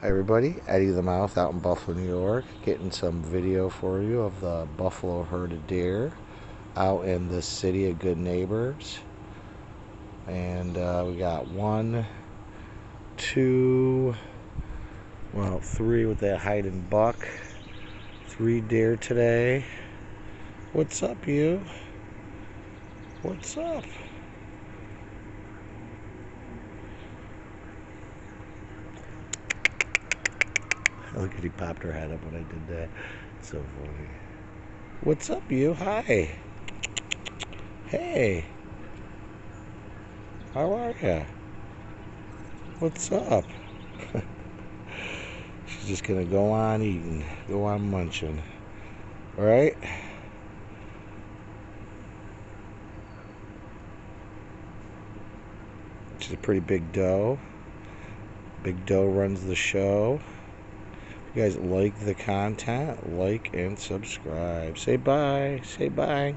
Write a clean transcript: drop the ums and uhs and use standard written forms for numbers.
Hi everybody, Eddie the Mouth out in Buffalo, New York, getting some video for you of the buffalo herd of deer out in the city of Good Neighbors. And we got one, two, well, three with that hiding buck. 3 deer today. What's up, you? What's up? Look at, he popped her head up when I did that. So funny. What's up, you? Hi. Hey. How are ya? What's up? She's just gonna go on eating, go on munching. Right? She's a pretty big doe. Big doe runs the show. If you guys like the content, like and subscribe. Say bye. Say bye.